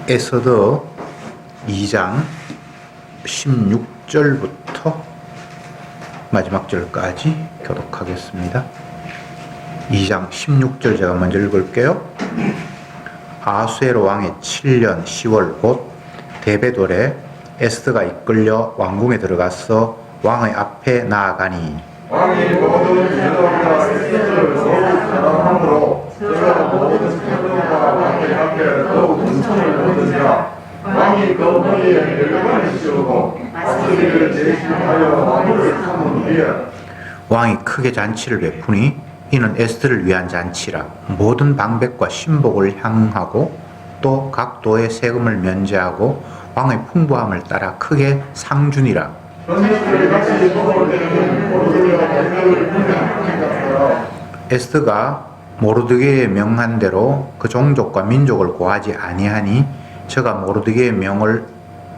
에서더 2장 16절부터 마지막 절까지 교독하겠습니다. 2장 16절 제가 먼저 읽을게요. 아수에로 왕의 7년 10월 곧 데베돌에 에스더가 이끌려 왕궁에 들어가서 왕의 앞에 나아가니 왕이 모든 제도와 에스더를 더욱 사랑함으로 저가 모든 제도와 왕의 앞에 더욱 은총을 얻으니라. 왕이 그 머리에 열관을 씌우고 마스리를 제시하여 왕후를 삼은 후에 왕이 크게 잔치를 베푸니 이는 에스더를 위한 잔치라. 모든 방백과 신복을 향하고 또 각 도의 세금을 면제하고 왕의 풍부함을 따라 크게 상준이라. 에스더가 모르드게의 명한 대로 그 종족과 민족을 고하지 아니하니 저가 모르드게의 명을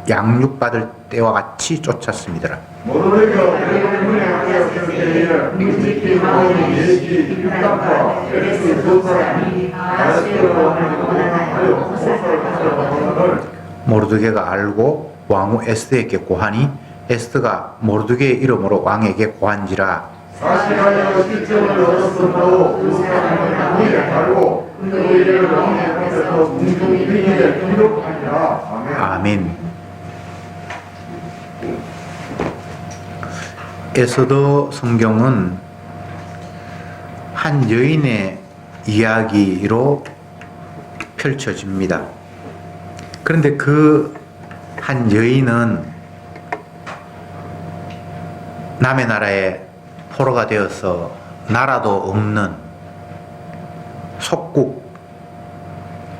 양육받을 때와 같이 쫓았습니다. 모르드게가 대부분의 앞에서 때에 민지키 왕의 예시 육각과 에레스 두 사람이 아스테로 왕을 원하여 호사를 하는 모르드게가 알고 왕후 에스더에게 고하니 에스더가 모르드게의 이름으로 왕에게 고한지라. 사실하여 실정을 얻었으므로 그 사람을 나무에 달고 그 일을 왕의 앞에서 공중히 비기에 등록하니라. 아멘. 에스더 성경은 한 여인의 이야기로 펼쳐집니다. 그런데 그 한 여인은 남의 나라에 포로가 되어서 나라도 없는 속국,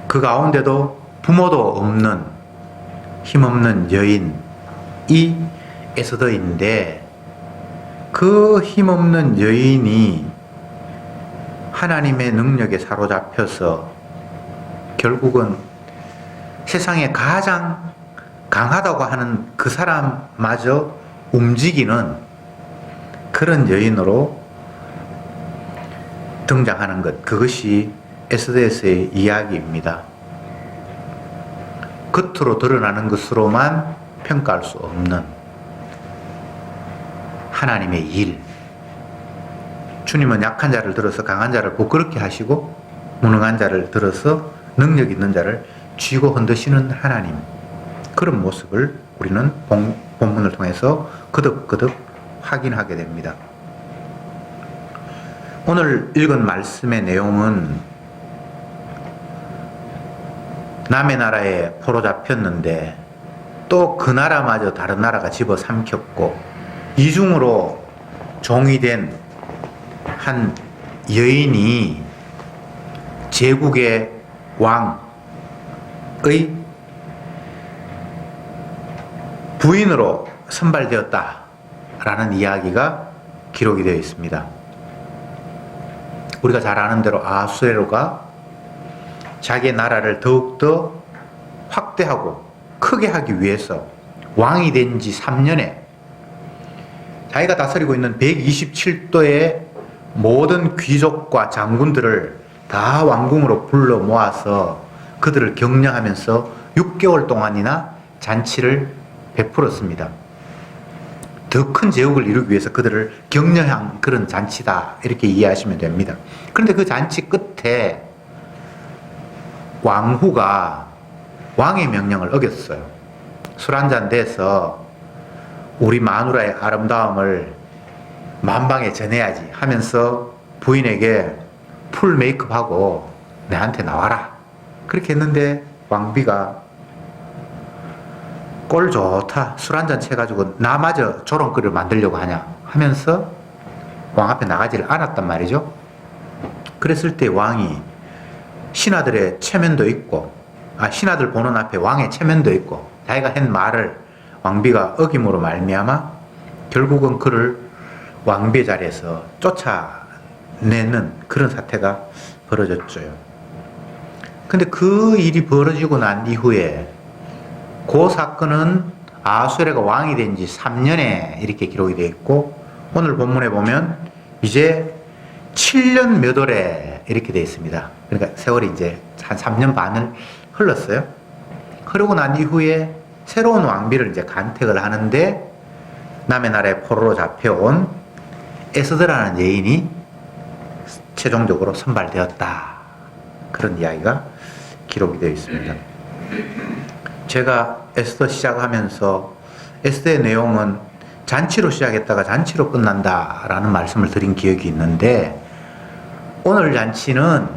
그 가운데도 부모도 없는 힘없는 여인이 에스더인데, 그 힘없는 여인이 하나님의 능력에 사로잡혀서 결국은 세상에 가장 강하다고 하는 그 사람마저 움직이는 그런 여인으로 등장하는 것, 그것이 에스더에서의 이야기입니다. 겉으로 드러나는 것으로만 평가할 수 없는 하나님의 일. 주님은 약한 자를 들어서 강한 자를 부끄럽게 하시고 무능한 자를 들어서 능력 있는 자를 쥐고 흔드시는 하나님, 그런 모습을 우리는 본문을 통해서 거듭거듭 확인하게 됩니다. 오늘 읽은 말씀의 내용은 남의 나라에 포로 잡혔는데 또 그 나라마저 다른 나라가 집어삼켰고 이중으로 종이 된 한 여인이 제국의 왕의 부인으로 선발되었다라는 이야기가 기록이 되어 있습니다. 우리가 잘 아는 대로 아수에로가 자기의 나라를 더욱더 확대하고 크게 하기 위해서 왕이 된 지 3년에 자기가 다스리고 있는 127도의 모든 귀족과 장군들을 다 왕궁으로 불러 모아서 그들을 격려하면서 6개월 동안이나 잔치를 베풀었습니다. 더 큰 제국을 이루기 위해서 그들을 격려한 그런 잔치다, 이렇게 이해하시면 됩니다. 그런데 그 잔치 끝에 왕후가 왕의 명령을 어겼어요. 술 한잔 돼서 우리 마누라의 아름다움을 만방에 전해야지 하면서 부인에게 풀 메이크업하고 내한테 나와라, 그렇게 했는데 왕비가 꼴 좋다, 술 한잔 채가지고 나마저 조롱거리를 만들려고 하냐 하면서 왕 앞에 나가지를 않았단 말이죠. 그랬을 때 왕이 신하들의 체면도 있고, 신하들 보는 앞에 왕의 체면도 있고, 자기가 한 말을 왕비가 어김으로 말미암아 결국은 그를 왕비의 자리에서 쫓아내는 그런 사태가 벌어졌죠. 근데 그 일이 벌어지고 난 이후에 그 사건은 아수에로가 왕이 된 지 3년에 이렇게 기록이 되어 있고, 오늘 본문에 보면 이제 7년 몇 월에 이렇게 되어 있습니다. 그러니까 세월이 이제 한 3년 반을 흘렀어요. 그러고 난 이후에 새로운 왕비를 이제 간택을 하는데 남의 나라에 포로로 잡혀온 에스더라는 여인이 최종적으로 선발되었다. 그런 이야기가 기록이 되어 있습니다. 제가 에스더 시작하면서 에스더의 내용은 잔치로 시작했다가 잔치로 끝난다라는 말씀을 드린 기억이 있는데 오늘 잔치는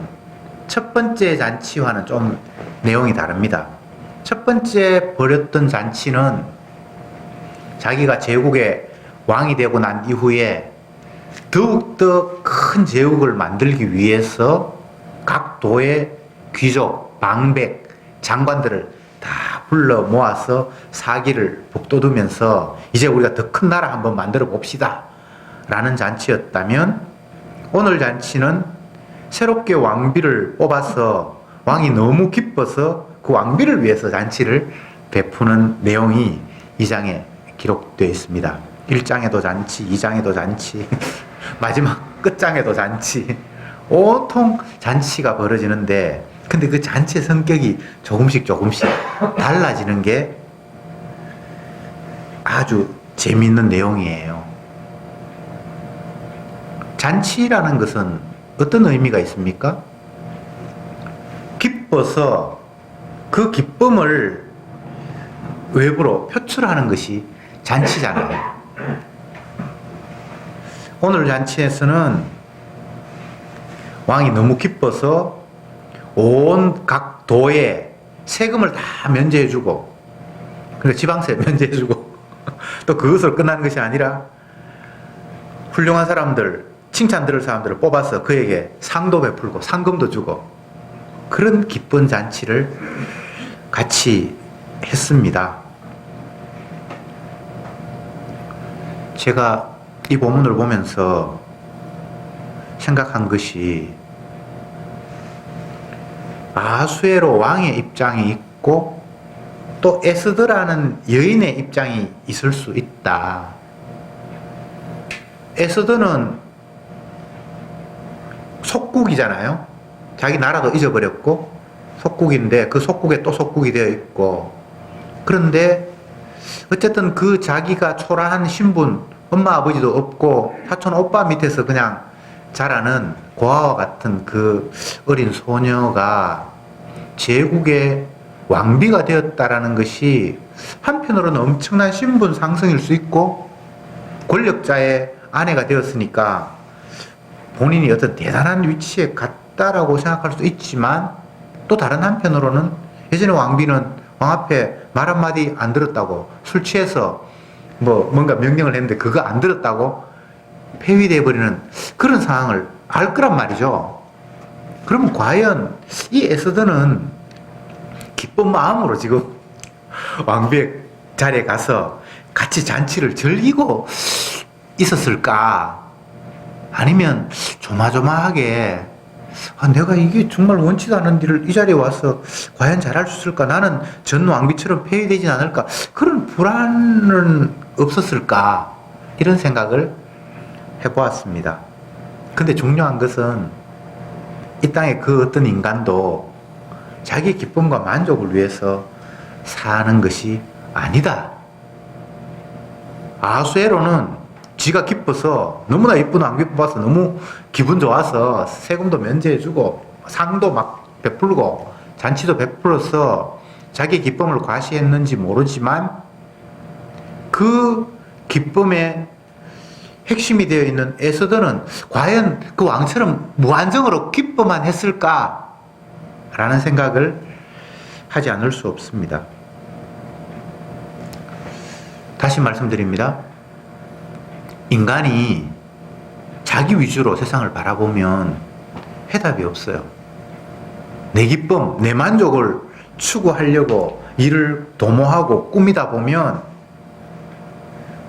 첫 번째 잔치와는 좀 내용이 다릅니다. 첫 번째 벌였던 잔치는 자기가 제국의 왕이 되고 난 이후에 더욱더 큰 제국을 만들기 위해서 각 도의 귀족, 방백, 장관들을 다 불러 모아서 사기를 북돋우면서 이제 우리가 더 큰 나라 한번 만들어 봅시다 라는 잔치였다면 오늘 잔치는 새롭게 왕비를 뽑아서 왕이 너무 기뻐서 그 왕비를 위해서 잔치를 베푸는 내용이 이 장에 기록되어 있습니다. 1장에도 잔치, 2장에도 잔치, 마지막 끝장에도 잔치, 온통 잔치가 벌어지는데 근데 그 잔치의 성격이 조금씩 달라지는 게 아주 재미있는 내용이에요. 잔치라는 것은 어떤 의미가 있습니까? 기뻐서 그 기쁨을 외부로 표출하는 것이 잔치잖아요. 오늘 잔치에서는 왕이 너무 기뻐서 온 각 도에 세금을 다 면제해주고, 그리고 지방세 면제해주고, 또 그것으로 끝나는 것이 아니라 훌륭한 사람들, 칭찬 들을 사람들을 뽑아서 그에게 상도 베풀고 상금도 주고 그런 기쁜 잔치를 같이 했습니다. 제가 이 본문을 보면서 생각한 것이 아수에로 왕의 입장이 있고 또 에스더라는 여인의 입장이 있을 수 있다. 에스더는 속국이잖아요. 자기 나라도 잊어버렸고 속국인데 그 속국에 또 속국이 되어 있고, 그런데 어쨌든 그 자기가 초라한 신분, 엄마 아버지도 없고 사촌 오빠 밑에서 그냥 자라는 고아와 같은 그 어린 소녀가 제국의 왕비가 되었다라는 것이 한편으로는 엄청난 신분 상승일 수 있고 권력자의 아내가 되었으니까 본인이 어떤 대단한 위치에 갔다라고 생각할 수도 있지만, 또 다른 한편으로는 예전에 왕비는 왕 앞에 말 한마디 안 들었다고, 술 취해서 뭔가 명령을 했는데 그거 안 들었다고 폐위돼 버리는 그런 상황을 알 거란 말이죠. 그러면 과연 이 에스더는 기쁜 마음으로 지금 왕비의 자리에 가서 같이 잔치를 즐기고 있었을까? 아니면 조마조마하게 내가 이게 정말 원치도 않은 일을 이 자리에 와서 과연 잘할 수 있을까? 나는 전 왕비처럼 폐위되진 않을까? 그런 불안은 없었을까? 이런 생각을 해보았습니다. 근데 중요한 것은 이 땅의 그 어떤 인간도 자기 기쁨과 만족을 위해서 사는 것이 아니다. 아수에로는 지가 기뻐서 너무나 이쁜 왕비 뽑아서 너무 기분 좋아서 세금도 면제해주고 상도 막 베풀고 잔치도 베풀어서 자기 기쁨을 과시했는지 모르지만 그 기쁨의 핵심이 되어 있는 에스더는 과연 그 왕처럼 무한정으로 기뻐만 했을까? 라는 생각을 하지 않을 수 없습니다. 다시 말씀드립니다. 인간이 자기 위주로 세상을 바라보면 해답이 없어요. 내 기쁨, 내 만족을 추구하려고 일을 도모하고 꾸미다 보면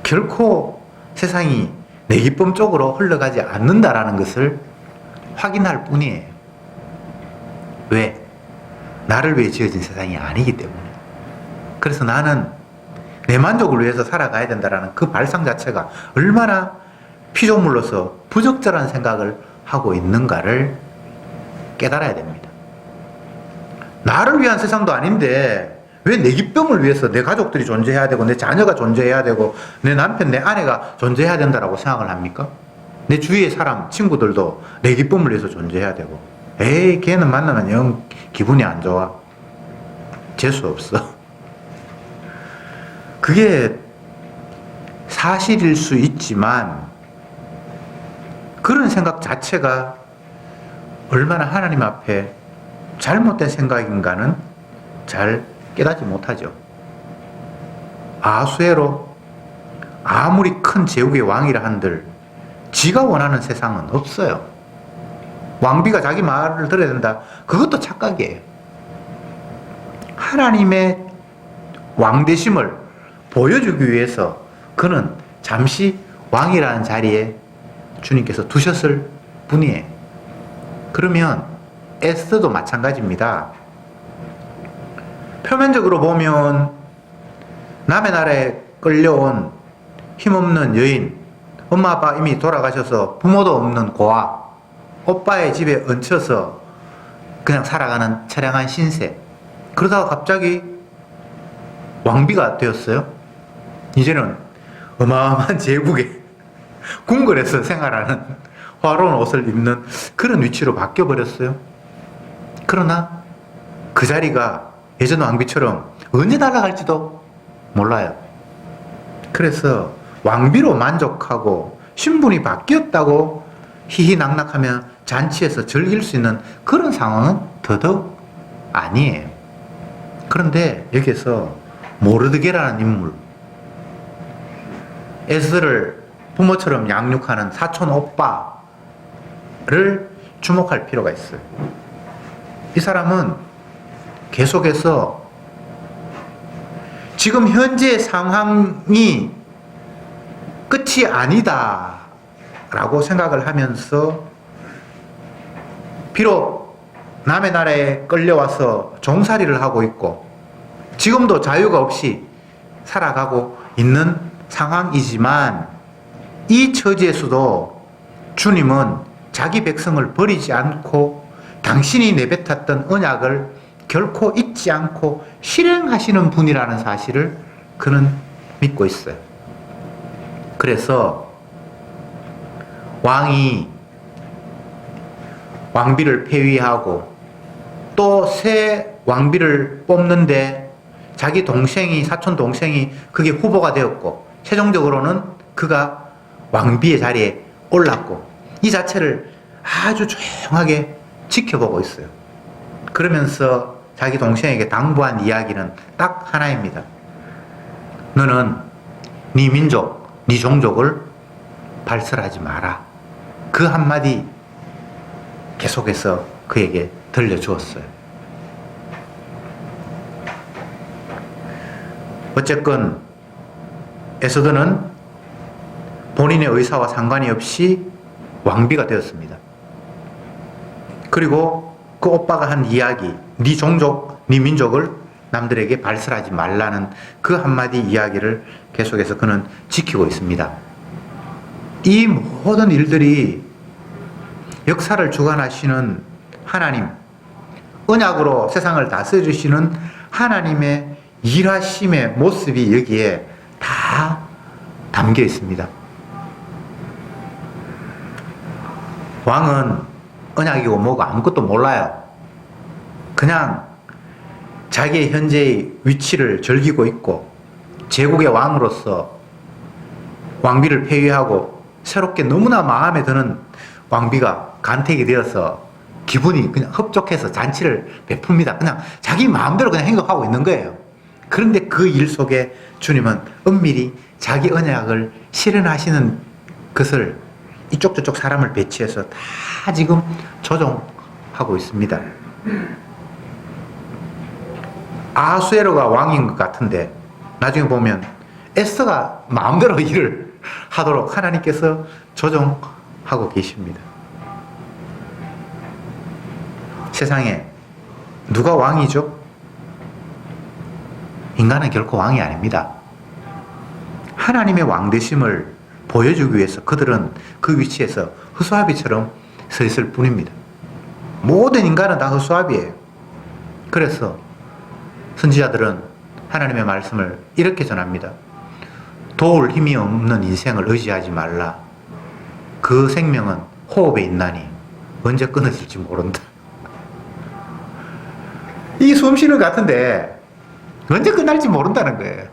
결코 세상이 내 기쁨 쪽으로 흘러가지 않는다라는 것을 확인할 뿐이에요. 왜? 나를 위해 지어진 세상이 아니기 때문에. 그래서 나는 내 만족을 위해서 살아가야 된다라는 그 발상 자체가 얼마나 피조물로서 부적절한 생각을 하고 있는가를 깨달아야 됩니다. 나를 위한 세상도 아닌데 왜 내 기쁨을 위해서 내 가족들이 존재해야 되고 내 자녀가 존재해야 되고 내 남편, 내 아내가 존재해야 된다라고 생각을 합니까? 내 주위의 사람, 친구들도 내 기쁨을 위해서 존재해야 되고 에이 걔는 만나면 영 기분이 안 좋아. 재수 없어. 그게 사실일 수 있지만 그런 생각 자체가 얼마나 하나님 앞에 잘못된 생각인가는 잘 깨닫지 못하죠. 아수에로 아무리 큰 제국의 왕이라 한들 지가 원하는 세상은 없어요. 왕비가 자기 말을 들어야 된다. 그것도 착각이에요. 하나님의 왕되심을 보여주기 위해서 그는 잠시 왕이라는 자리에 주님께서 두셨을 뿐이에요. 그러면 에스더도 마찬가지입니다. 표면적으로 보면 남의 나라에 끌려온 힘없는 여인, 엄마 아빠 이미 돌아가셔서 부모도 없는 고아, 오빠의 집에 얹혀서 그냥 살아가는 처량한 신세. 그러다가 갑자기 왕비가 되었어요. 이제는 어마어마한 제국에 궁궐에서 생활하는 화려한 옷을 입는 그런 위치로 바뀌어 버렸어요. 그러나 그 자리가 예전 왕비처럼 언제 날아갈지도 몰라요. 그래서 왕비로 만족하고 신분이 바뀌었다고 희희낙낙하며 잔치에서 즐길 수 있는 그런 상황은 더더욱 아니에요. 그런데 여기에서 모르드게라는 인물, 에스더를 부모처럼 양육하는 사촌 오빠를 주목할 필요가 있어요. 이 사람은 계속해서 지금 현재 상황이 끝이 아니다 라고 생각을 하면서 비록 남의 나라에 끌려와서 종살이를 하고 있고 지금도 자유가 없이 살아가고 있는 상황이지만 이 처지에서도 주님은 자기 백성을 버리지 않고 당신이 내뱉었던 언약을 결코 잊지 않고 실행하시는 분이라는 사실을 그는 믿고 있어요. 그래서 왕이 왕비를 폐위하고 또 새 왕비를 뽑는데 자기 동생이, 사촌 동생이 그게 후보가 되었고 최종적으로는 그가 왕비의 자리에 올랐고 이 자체를 아주 조용하게 지켜보고 있어요. 그러면서 자기 동생에게 당부한 이야기는 딱 하나입니다. 너는 네 민족, 네 종족을 발설하지 마라. 그 한마디 계속해서 그에게 들려주었어요. 어쨌건 에스더는 본인의 의사와 상관이 없이 왕비가 되었습니다. 그리고 그 오빠가 한 이야기, 네 종족, 네 민족을 남들에게 발설하지 말라는 그 한마디 이야기를 계속해서 그는 지키고 있습니다. 이 모든 일들이 역사를 주관하시는 하나님, 언약으로 세상을 다스리시는 하나님의 일하심의 모습이 여기에 다 담겨 있습니다. 왕은 언약이고 뭐고 아무것도 몰라요. 그냥 자기의 현재의 위치를 즐기고 있고 제국의 왕으로서 왕비를 폐위하고 새롭게 너무나 마음에 드는 왕비가 간택이 되어서 기분이 그냥 흡족해서 잔치를 베풉니다. 그냥 자기 마음대로 그냥 행동하고 있는 거예요. 그런데 그 일 속에 주님은 은밀히 자기 언약을 실현하시는 것을 이쪽 저쪽 사람을 배치해서 다 지금 조종하고 있습니다. 아수에로가 왕인 것 같은데 나중에 보면 에스더가 마음대로 일을 하도록 하나님께서 조종하고 계십니다. 세상에 누가 왕이죠? 인간은 결코 왕이 아닙니다. 하나님의 왕되심을 보여주기 위해서 그들은 그 위치에서 허수아비처럼 서 있을 뿐입니다. 모든 인간은 다 허수아비예요. 그래서 선지자들은 하나님의 말씀을 이렇게 전합니다. 도울 힘이 없는 인생을 의지하지 말라. 그 생명은 호흡에 있나니 언제 끊어질지 모른다. 이 숨 쉬는 것 같은데 언제 끝날지 모른다는 거예요.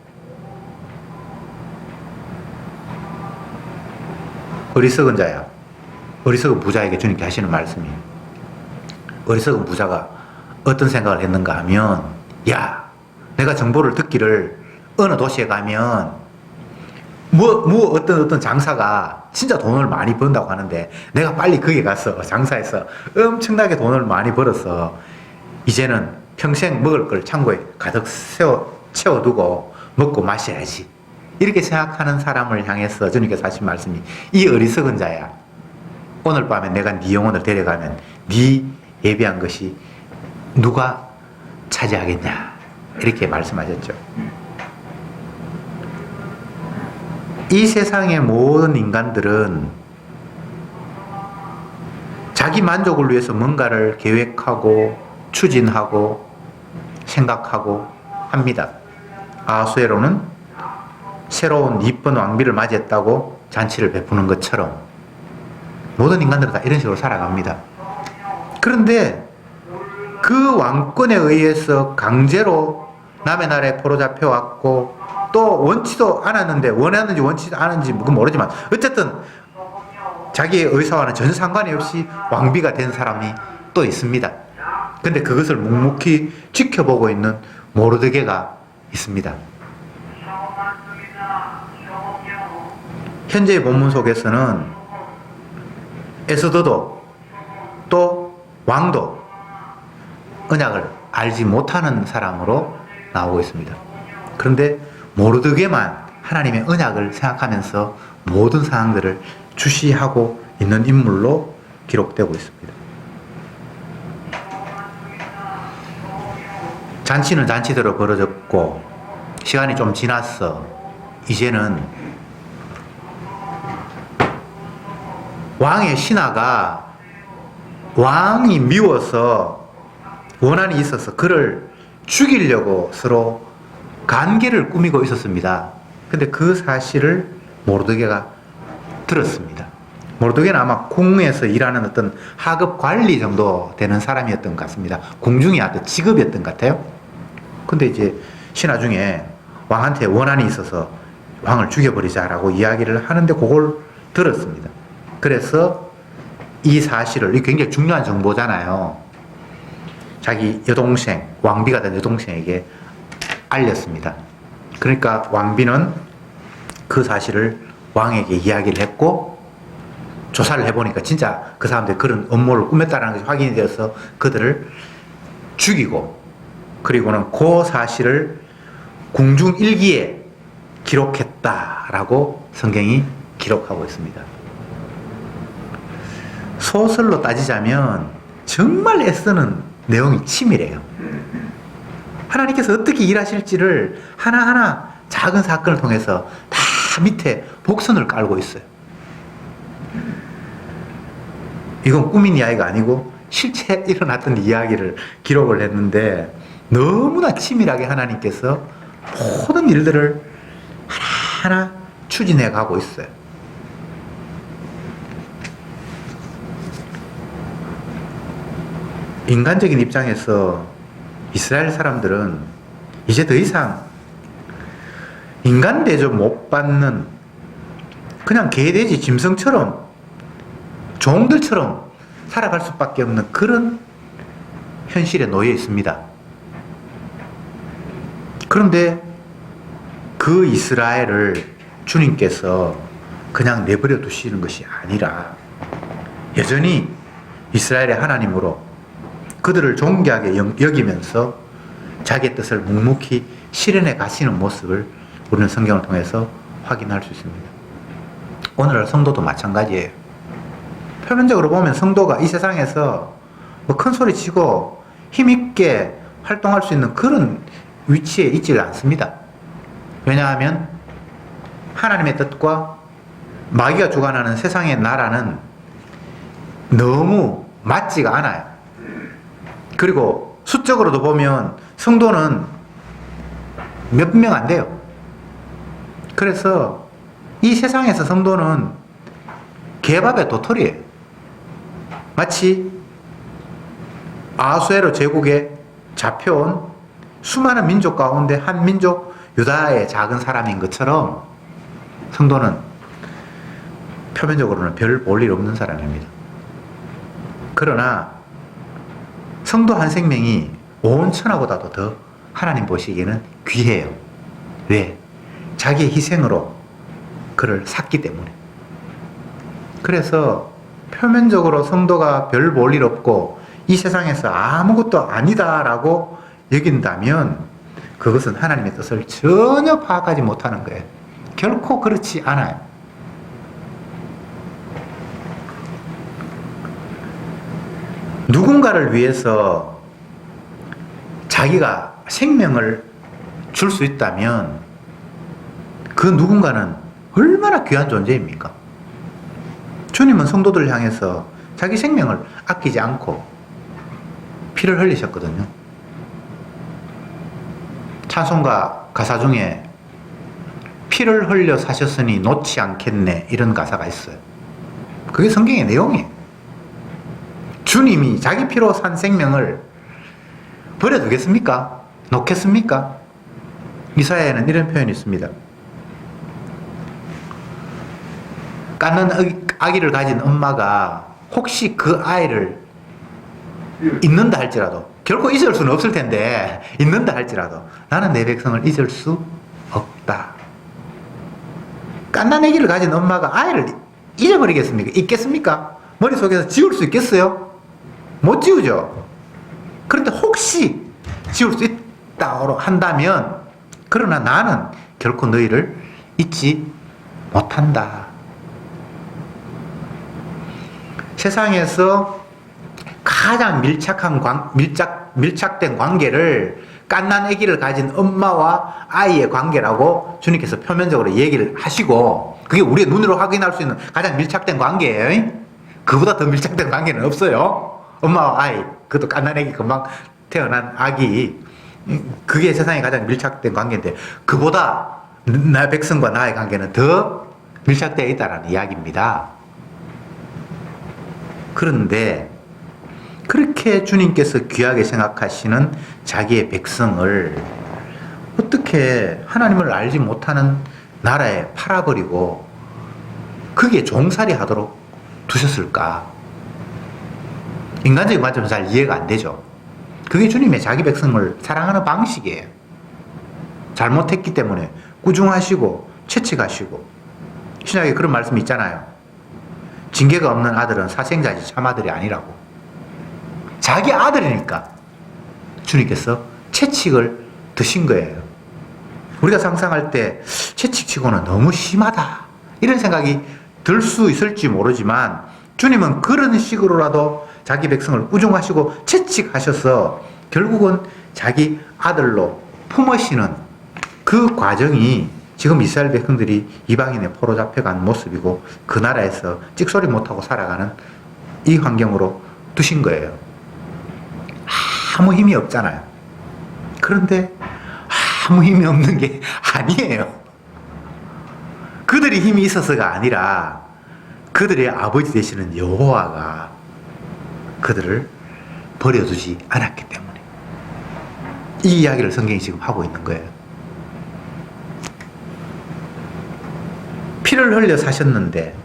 어리석은 자야, 어리석은 부자에게 주님께 하시는 말씀이, 어리석은 부자가 어떤 생각을 했는가 하면, 야, 내가 정보를 듣기를 어느 도시에 가면 어떤 장사가 진짜 돈을 많이 번다고 하는데 내가 빨리 거기 가서 장사해서 엄청나게 돈을 많이 벌어서 이제는 평생 먹을 걸 창고에 가득 채워두고 먹고 마셔야지. 이렇게 생각하는 사람을 향해서 주님께서 하신 말씀이, 이 어리석은 자야, 오늘 밤에 내가 네 영혼을 데려가면 네 예비한 것이 누가 차지하겠냐, 이렇게 말씀하셨죠. 이 세상의 모든 인간들은 자기 만족을 위해서 뭔가를 계획하고 추진하고 생각하고 합니다. 아하수에로는 새로운 이쁜 왕비를 맞이했다고 잔치를 베푸는 것처럼 모든 인간들은 다 이런 식으로 살아갑니다. 그런데 그 왕권에 의해서 강제로 남의 나라에 포로잡혀 왔고 또 원치도 않았는데, 원하는지 원치도 않은지 그건 모르지만 어쨌든 자기의 의사와는 전혀 상관이 없이 왕비가 된 사람이 또 있습니다. 근데 그것을 묵묵히 지켜보고 있는 모르드게가 있습니다. 현재의 본문 속에서는 에스더도 또 왕도 언약을 알지 못하는 사람으로 나오고 있습니다. 그런데 모르드게만 하나님의 언약을 생각하면서 모든 상황들을 주시하고 있는 인물로 기록되고 있습니다. 잔치는 잔치대로 벌어졌고 시간이 좀 지났어. 이제는 왕의 신하가 왕이 미워서 원한이 있어서 그를 죽이려고 서로 관계를 꾸미고 있었습니다. 근데 그 사실을 모르드게가 들었습니다. 모르드게는 아마 궁에서 일하는 어떤 하급 관리 정도 되는 사람이었던 것 같습니다. 궁중이 아주 직업이었던 것 같아요. 근데 이제 신하 중에 왕한테 원한이 있어서 왕을 죽여버리자라고 이야기를 하는데 그걸 들었습니다. 그래서 이 사실을, 이게 굉장히 중요한 정보잖아요. 자기 여동생, 왕비가 된 여동생에게 알렸습니다. 그러니까 왕비는 그 사실을 왕에게 이야기를 했고, 조사를 해보니까 진짜 그 사람들이 그런 음모를 꾸몄다는 것이 확인이 되어서 그들을 죽이고, 그리고는 그 사실을 궁중일기에 기록했다라고 성경이 기록하고 있습니다. 소설로 따지자면 정말 애쓰는 내용이 치밀해요. 하나님께서 어떻게 일하실지를 하나하나 작은 사건을 통해서 다 밑에 복선을 깔고 있어요. 이건 꾸민 이야기가 아니고 실제 일어났던 이야기를 기록을 했는데 너무나 치밀하게 하나님께서 모든 일들을 하나하나 추진해 가고 있어요. 인간적인 입장에서 이스라엘 사람들은 이제 더 이상 인간 대접 못 받는 그냥 개, 돼지, 짐승처럼 종들처럼 살아갈 수밖에 없는 그런 현실에 놓여 있습니다. 그런데 그 이스라엘을 주님께서 그냥 내버려 두시는 것이 아니라 여전히 이스라엘의 하나님으로 그들을 존귀하게 여기면서 자기의 뜻을 묵묵히 실현해 가시는 모습을 우리는 성경을 통해서 확인할 수 있습니다. 오늘날 성도도 마찬가지예요. 표면적으로 보면 성도가 이 세상에서 뭐 큰 소리 치고 힘있게 활동할 수 있는 그런 위치에 있지 않습니다. 왜냐하면 하나님의 뜻과 마귀가 주관하는 세상의 나라는 너무 맞지가 않아요. 그리고 수적으로도 보면 성도는 몇 명 안 돼요. 그래서 이 세상에서 성도는 개밥의 도토리예요. 마치 아수에로 제국에 잡혀온 수많은 민족 가운데 한 민족 유다의 작은 사람인 것처럼 성도는 표면적으로는 별 볼 일 없는 사람입니다. 그러나 성도 한 생명이 온 천하보다도 더 하나님 보시기에는 귀해요. 왜? 자기의 희생으로 그를 샀기 때문에. 그래서 표면적으로 성도가 별 볼 일 없고 이 세상에서 아무것도 아니다라고 여긴다면 그것은 하나님의 뜻을 전혀 파악하지 못하는 거예요. 결코 그렇지 않아요. 누군가를 위해서 자기가 생명을 줄 수 있다면 그 누군가는 얼마나 귀한 존재입니까? 주님은 성도들을 향해서 자기 생명을 아끼지 않고 피를 흘리셨거든요. 찬송가 가사 중에 피를 흘려 사셨으니 놓지 않겠네 이런 가사가 있어요. 그게 성경의 내용이에요. 주님이 자기 피로 산 생명을 버려두겠습니까? 놓겠습니까? 이사야에는 이런 표현이 있습니다. 깎는 아기를 가진 엄마가 혹시 그 아이를 잊는다 할지라도, 결코 잊을 수는 없을 텐데 잊는다 할지라도 나는 내 백성을 잊을 수 없다. 깐난 아기를 가진 엄마가 아이를 잊어버리겠습니까? 잊겠습니까? 머릿속에서 지울 수 있겠어요? 못 지우죠. 그런데 혹시 지울 수 있다고 한다면, 그러나 나는 결코 너희를 잊지 못한다. 세상에서 가장 밀착된 관계를 깐난 아기를 가진 엄마와 아이의 관계라고 주님께서 표면적으로 얘기를 하시고, 그게 우리의 눈으로 확인할 수 있는 가장 밀착된 관계예요. 그보다 더 밀착된 관계는 없어요. 엄마와 아이, 그것도 깐난 아기, 금방 태어난 아기, 그게 세상에 가장 밀착된 관계인데 그보다 나 백성과 나의 관계는 더 밀착되어 있다는 이야기입니다. 그런데 그렇게 주님께서 귀하게 생각하시는 자기의 백성을 어떻게 하나님을 알지 못하는 나라에 팔아버리고 그게 종살이 하도록 두셨을까? 인간적인 관점에서 잘 이해가 안 되죠. 그게 주님의 자기 백성을 사랑하는 방식이에요. 잘못했기 때문에 꾸중하시고 채찍하시고, 신약에 그런 말씀이 있잖아요. 징계가 없는 아들은 사생자지 참아들이 아니라고. 자기 아들이니까 주님께서 채찍을 드신 거예요. 우리가 상상할 때 채찍치고는 너무 심하다 이런 생각이 들 수 있을지 모르지만 주님은 그런 식으로라도 자기 백성을 꾸중하시고 채찍하셔서 결국은 자기 아들로 품으시는 그 과정이 지금 이스라엘 백성들이 이방인의 포로 잡혀간 모습이고 그 나라에서 찍소리 못하고 살아가는 이 환경으로 두신 거예요. 아무 힘이 없잖아요. 그런데 아무 힘이 없는 게 아니에요. 그들이 힘이 있어서가 아니라 그들의 아버지 되시는 여호와가 그들을 버려두지 않았기 때문에 이 이야기를 성경이 지금 하고 있는 거예요. 피를 흘려 사셨는데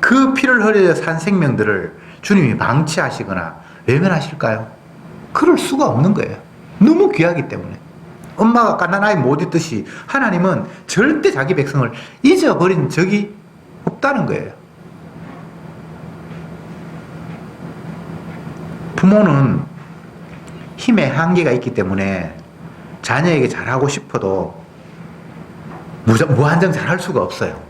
그 피를 흘려 산 생명들을 주님이 방치하시거나 외면하실까요? 그럴 수가 없는 거예요. 너무 귀하기 때문에. 엄마가 갓난 아이 못 잊듯이 하나님은 절대 자기 백성을 잊어버린 적이 없다는 거예요. 부모는 힘의 한계가 있기 때문에 자녀에게 잘하고 싶어도 무한정 잘할 수가 없어요.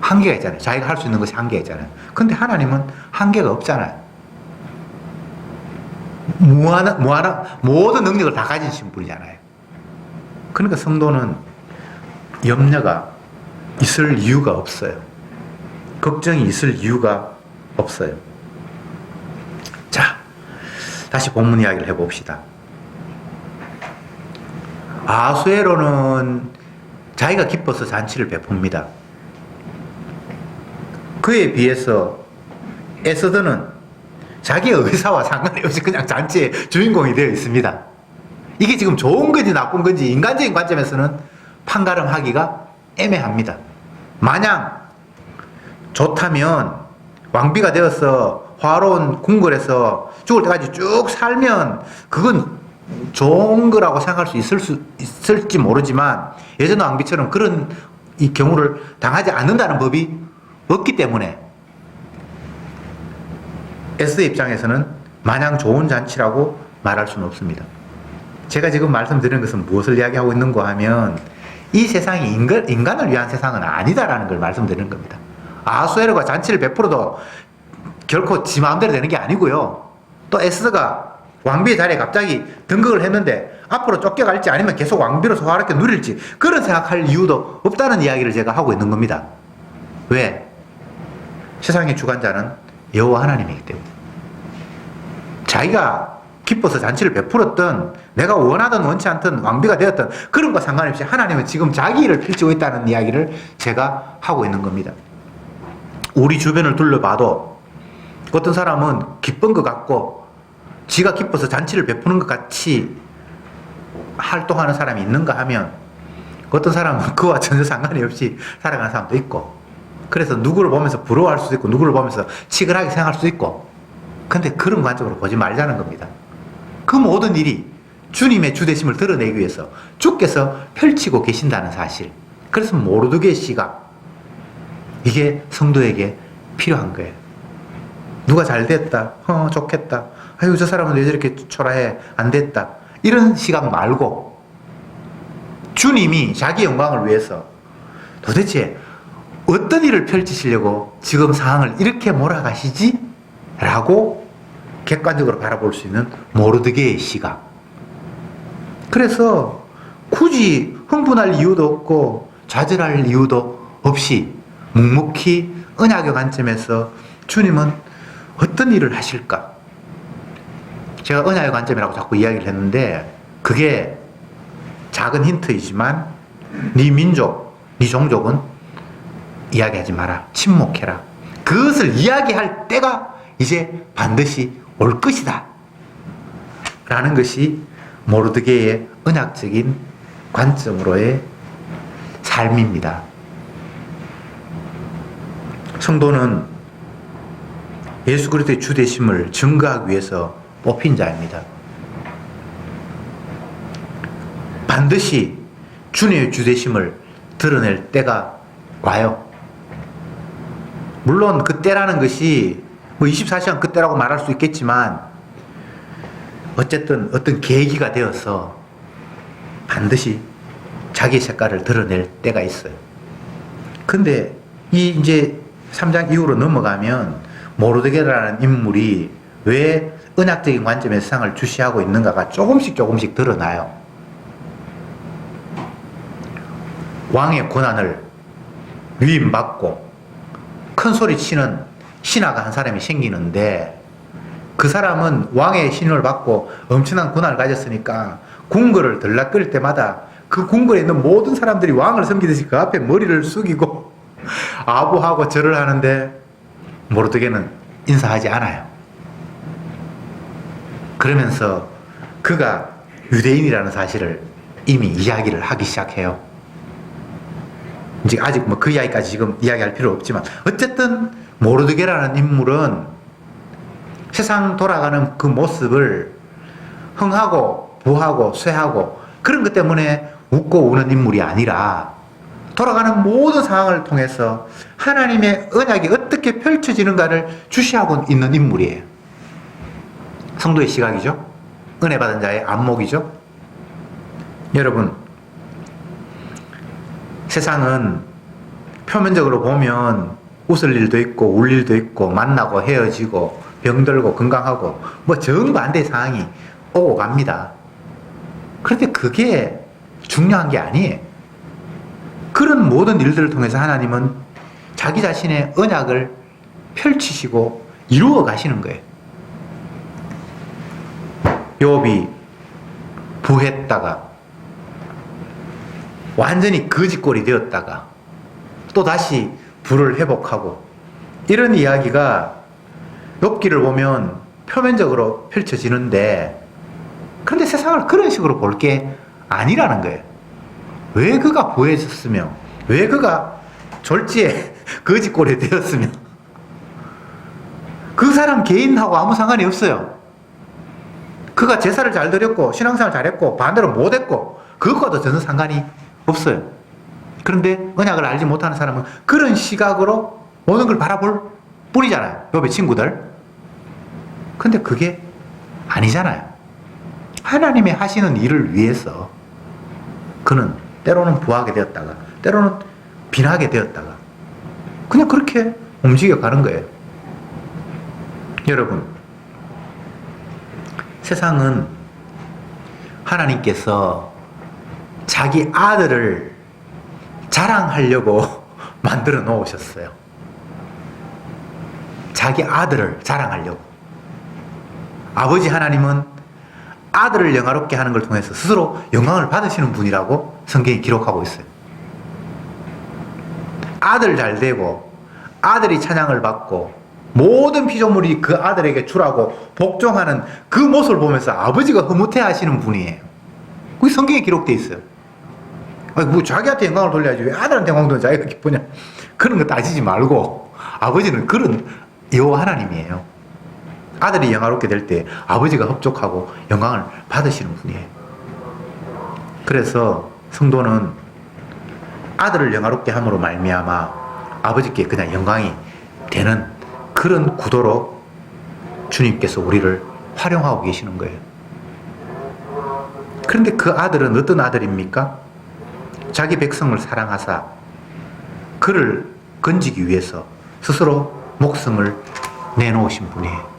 한계가 있잖아요. 자기가 할 수 있는 것이 한계가 있잖아요. 근데 하나님은 한계가 없잖아요. 모든 능력을 다 가지신 분이잖아요. 그러니까 성도는 염려가 있을 이유가 없어요. 걱정이 있을 이유가 없어요. 자, 다시 본문 이야기를 해봅시다. 아수에로는 자기가 기뻐서 잔치를 베풉니다. 그에 비해서 에스더는 자기의 의사와 상관이 없이 그냥 잔치의 주인공이 되어 있습니다. 이게 지금 좋은 건지 나쁜 건지 인간적인 관점에서는 판가름하기가 애매합니다. 마냥 좋다면 왕비가 되어서 화로운 궁궐에서 죽을 때까지 쭉 살면 그건 좋은 거라고 생각할 수 있을지 모르지만 예전 왕비처럼 그런 이 경우를 당하지 않는다는 법이 없기 때문에 에스더 입장에서는 마냥 좋은 잔치라고 말할 수는 없습니다. 제가 지금 말씀드리는 것은 무엇을 이야기하고 있는가 하면 이 세상이 인간을 위한 세상은 아니다라는 걸 말씀드리는 겁니다. 아수에로가 잔치를 베풀어도 결코 지 마음대로 되는 게 아니고요. 또 에스더가 왕비의 자리에 갑자기 등극을 했는데 앞으로 쫓겨갈지 아니면 계속 왕비로서 화롭게 누릴지 그런 생각할 이유도 없다는 이야기를 제가 하고 있는 겁니다. 왜? 세상의 주관자는 여호와 하나님이기 때문에. 자기가 기뻐서 잔치를 베풀었던 내가 원하든 원치 않든 왕비가 되었던 그런 거 상관없이 하나님은 지금 자기 일을 펼치고 있다는 이야기를 제가 하고 있는 겁니다. 우리 주변을 둘러봐도 어떤 사람은 기쁜 것 같고 지가 기뻐서 잔치를 베푸는 것 같이 활동하는 사람이 있는가 하면 어떤 사람은 그와 전혀 상관이 없이 살아가는 사람도 있고 그래서 누구를 보면서 부러워할 수도 있고 누구를 보면서 치근하게 생각할 수도 있고 근데 그런 관점으로 보지 말자는 겁니다. 그 모든 일이 주님의 주되심을 드러내기 위해서 주께서 펼치고 계신다는 사실. 그래서 모르드게 씨가 이게 성도에게 필요한 거예요. 누가 잘 됐다. 좋겠다. 아유 저 사람은 왜 저렇게 초라해. 안 됐다. 이런 시각 말고 주님이 자기 영광을 위해서 도대체 어떤 일을 펼치시려고 지금 상황을 이렇게 몰아가시지? 라고 객관적으로 바라볼 수 있는 모르드게의 시각. 그래서 굳이 흥분할 이유도 없고 좌절할 이유도 없이 묵묵히 언약의 관점에서 주님은 어떤 일을 하실까? 제가 언약의 관점이라고 자꾸 이야기를 했는데 그게 작은 힌트이지만 네 민족, 네 종족은 이야기하지 마라. 침묵해라. 그것을 이야기할 때가 이제 반드시 올 것이다. 라는 것이 모르드게의 언약적인 관점으로의 삶입니다. 성도는 예수 그리스도의 주되심을 증거하기 위해서 뽑힌 자입니다. 반드시 주님의 주되심을 드러낼 때가 와요. 물론 그 때라는 것이 24시간 그 때라고 말할 수 있겠지만 어쨌든 어떤 계기가 되어서 반드시 자기 색깔을 드러낼 때가 있어요. 근데 이 이제 3장 이후로 넘어가면 모르드게라는 인물이 왜 언약적인 관점에서 세상을 주시하고 있는가가 조금씩 드러나요. 왕의 권한을 위임받고 큰 소리 치는 신하가 한 사람이 생기는데 그 사람은 왕의 신임을 받고 엄청난 권한을 가졌으니까 궁궐을 들락거릴 때마다 그 궁궐에 있는 모든 사람들이 왕을 섬기듯이 그 앞에 머리를 숙이고 아부하고 절을 하는데 모르드게는 인사하지 않아요. 그러면서 그가 유대인이라는 사실을 이미 이야기를 하기 시작해요. 이제 아직 뭐 그 이야기까지 지금 이야기할 필요 없지만 어쨌든 모르드게라는 인물은 세상 돌아가는 그 모습을 흥하고 부하고 쇠하고 그런 것 때문에 웃고 우는 인물이 아니라 돌아가는 모든 상황을 통해서 하나님의 언약이 어떻게 펼쳐지는가를 주시하고 있는 인물이에요. 성도의 시각이죠. 은혜 받은 자의 안목이죠. 여러분, 세상은 표면적으로 보면 웃을 일도 있고 울 일도 있고 만나고 헤어지고 병들고 건강하고 뭐 정반대의 상황이 오고 갑니다. 그런데 그게 중요한 게 아니에요. 그런 모든 일들을 통해서 하나님은 자기 자신의 언약을 펼치시고 이루어 가시는 거예요. 욥이 부했다가 완전히 거지꼴이 되었다가 또 다시 부를 회복하고, 이런 이야기가 욥기를 보면 표면적으로 펼쳐지는데, 그런데 세상을 그런 식으로 볼 게 아니라는 거예요. 왜 그가 부해졌으며, 왜 그가 졸지에 거지꼴이 되었으며, 그 사람 개인하고 아무 상관이 없어요. 그가 제사를 잘 드렸고 신앙생활 잘했고 반대로 못했고 그것과도 전혀 상관이 없어요. 그런데 언약을 알지 못하는 사람은 그런 시각으로 모든 걸 바라볼 뿐이잖아요. 욥의 친구들. 근데 그게 아니잖아요. 하나님의 하시는 일을 위해서 그는 때로는 부하게 되었다가 때로는 빈하게 되었다가 그냥 그렇게 움직여 가는 거예요. 여러분, 세상은 하나님께서 자기 아들을 자랑하려고 만들어 놓으셨어요. 자기 아들을 자랑하려고. 아버지 하나님은 아들을 영화롭게 하는 걸 통해서 스스로 영광을 받으시는 분이라고 성경이 기록하고 있어요. 아들 잘 되고 아들이 찬양을 받고 모든 피조물이 그 아들에게 주라고 복종하는 그 모습을 보면서 아버지가 흐뭇해 하시는 분이에요. 그게 성경에 기록되어 있어요. 아니, 뭐 자기한테 영광을 돌려야지 왜 아들한테 영광 돌려 자기가 기쁘냐. 그런 거 따지지 말고 아버지는 그런 여호와 하나님이에요. 아들이 영화롭게 될 때 아버지가 흡족하고 영광을 받으시는 분이에요. 그래서 성도는 아들을 영화롭게 함으로 말미암아 아버지께 그냥 영광이 되는 그런 구도로 주님께서 우리를 활용하고 계시는 거예요. 그런데 그 아들은 어떤 아들입니까? 자기 백성을 사랑하사 그를 건지기 위해서 스스로 목숨을 내놓으신 분이에요.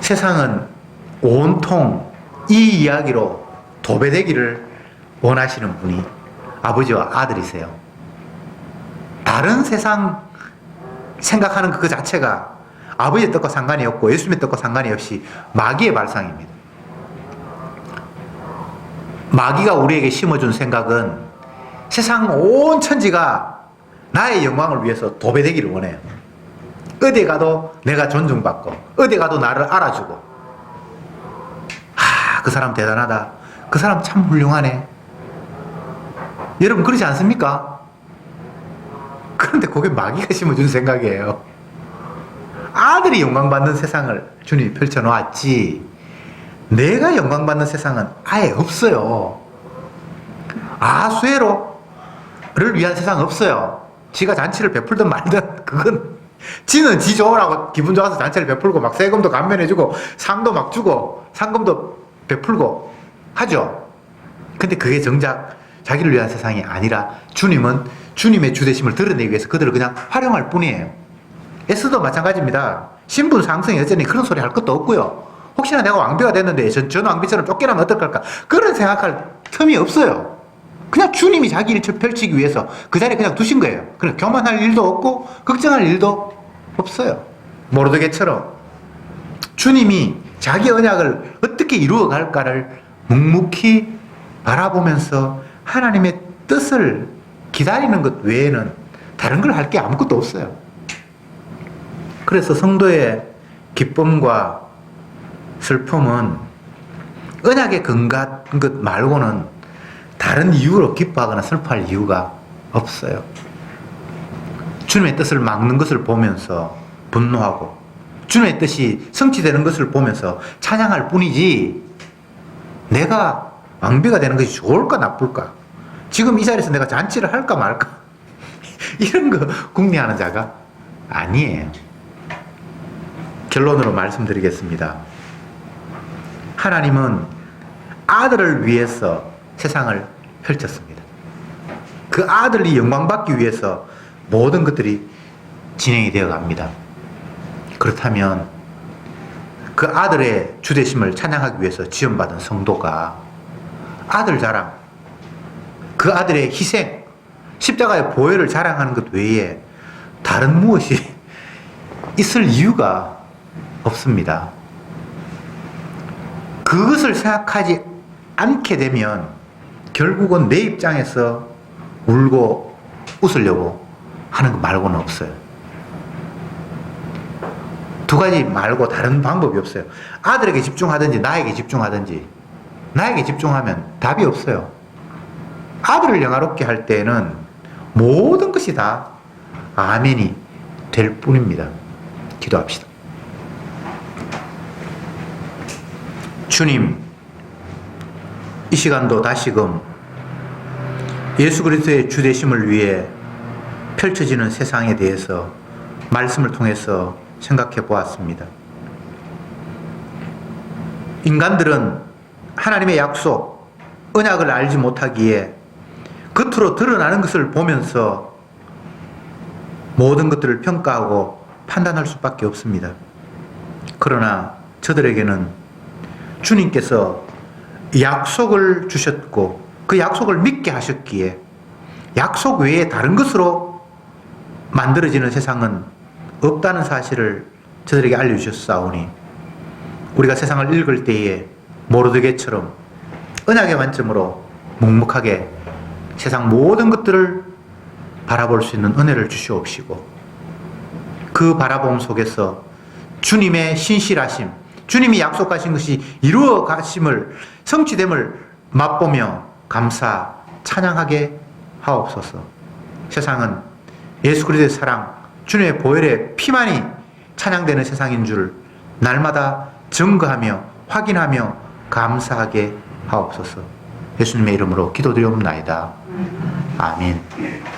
세상은 온통 이 이야기로 도배되기를 원하시는 분이 아버지와 아들이세요. 다른 세상 생각하는 그 자체가 아버지의 뜻과 상관이 없고 예수님의 뜻과 상관이 없이 마귀의 발상입니다. 마귀가 우리에게 심어준 생각은 세상 온 천지가 나의 영광을 위해서 도배되기를 원해요. 어디 가도 내가 존중받고 어디 가도 나를 알아주고, 그 사람 대단하다, 그 사람 참 훌륭하네. 여러분 그러지 않습니까? 그런데 그게 마귀가 심어준 생각이에요. 아들이 영광받는 세상을 주님이 펼쳐놓았지 내가 영광받는 세상은 아예 없어요. 아수에로를 위한 세상은 없어요. 지가 잔치를 베풀든 말든 그건 지는 지 좋으라고 기분 좋아서 잔치를 베풀고 막 세금도 감면해주고 상도 막 주고 상금도 베풀고 하죠. 근데 그게 정작 자기를 위한 세상이 아니라 주님은 주님의 주되심을 드러내기 위해서 그들을 그냥 활용할 뿐이에요. 에스도 마찬가지입니다. 신분 상승이 어쩌니 그런 소리 할 것도 없고요. 혹시나 내가 왕비가 됐는데 전 왕비처럼 쫓겨나면 어떡할까, 그런 생각할 틈이 없어요. 그냥 주님이 자기 일을 펼치기 위해서 그 자리에 그냥 두신 거예요. 그냥 교만할 일도 없고 걱정할 일도 없어요. 모르드게처럼 주님이 자기 언약을 어떻게 이루어갈까를 묵묵히 바라보면서 하나님의 뜻을 기다리는 것 외에는 다른 걸 할 게 아무것도 없어요. 그래서 성도의 기쁨과 슬픔은 언약에 근거한 것 말고는 다른 이유로 기뻐하거나 슬퍼할 이유가 없어요. 주님의 뜻을 막는 것을 보면서 분노하고 주님의 뜻이 성취되는 것을 보면서 찬양할 뿐이지, 내가 왕비가 되는 것이 좋을까 나쁠까, 지금 이 자리에서 내가 잔치를 할까 말까 이런 거 궁리하는 자가 아니에요. 결론으로 말씀드리겠습니다. 하나님은 아들을 위해서 세상을 펼쳤습니다. 그 아들이 영광받기 위해서 모든 것들이 진행이 되어 갑니다. 그렇다면 그 아들의 주되심을 찬양하기 위해서 지원받은 성도가 아들 자랑, 그 아들의 희생, 십자가의 보혈을 자랑하는 것 외에 다른 무엇이 있을 이유가 없습니다. 그것을 생각하지 않게 되면 결국은 내 입장에서 울고 웃으려고 하는 거 말고는 없어요. 두 가지 말고 다른 방법이 없어요. 아들에게 집중하든지 나에게 집중하든지. 나에게 집중하면 답이 없어요. 아들을 영화롭게 할 때는 모든 것이 다 아멘이 될 뿐입니다. 기도합시다. 주님, 이 시간도 다시금 예수 그리스도의 주되심을 위해 펼쳐지는 세상에 대해서 말씀을 통해서 생각해 보았습니다. 인간들은 하나님의 약속, 언약을 알지 못하기에 겉으로 드러나는 것을 보면서 모든 것들을 평가하고 판단할 수밖에 없습니다. 그러나 저들에게는 주님께서 약속을 주셨고 그 약속을 믿게 하셨기에 약속 외에 다른 것으로 만들어지는 세상은 없다는 사실을 저들에게 알려주셨사오니 우리가 세상을 읽을 때에 모르드게처럼 언약의 관점으로 묵묵하게 세상 모든 것들을 바라볼 수 있는 은혜를 주시옵시고 그 바라봄 속에서 주님의 신실하심, 주님이 약속하신 것이 이루어 가심을, 성취됨을 맛보며 감사, 찬양하게 하옵소서. 세상은 예수 그리스도의 사랑, 주님의 보혈의 피만이 찬양되는 세상인 줄 날마다 증거하며 확인하며 감사하게 하옵소서. 예수님의 이름으로 기도드리옵나이다. 아멘.